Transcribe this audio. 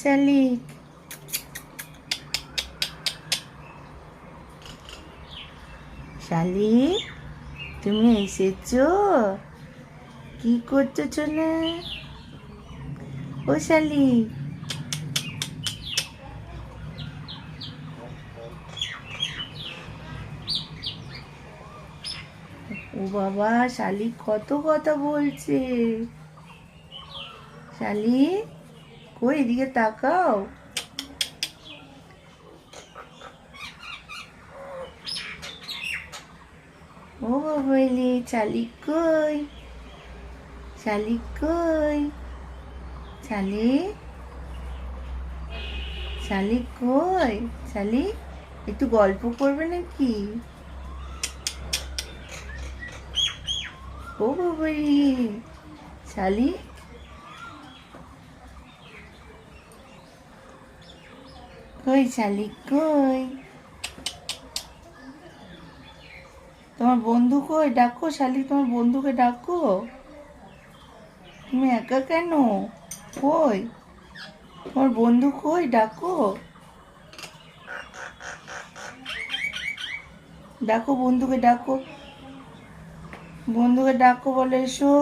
শালিক, শালিক তুমি এসেছো? কি করছো চলে? ও শালিক, ও বাবা, শালিক কত কথা বলছে। শালিক কই, এদিকে তাকাও। ও বাবা, এলে শালিক কই, শালিক কই, শালিক, শালিক কই, শালিক একটু গল্প করবে নাকি? ও বাবা রে, শালিক কই, শালিক কই, তোমার বন্ধু কই? ডাকো শালিক, তোমার বন্ধুকে ডাকো। তুমি একা কেন? কই তোমার বন্ধু কই? ডাকো, ডাকো বন্ধুকে, ডাকো বন্ধুকে, ডাকো, বলে এসো।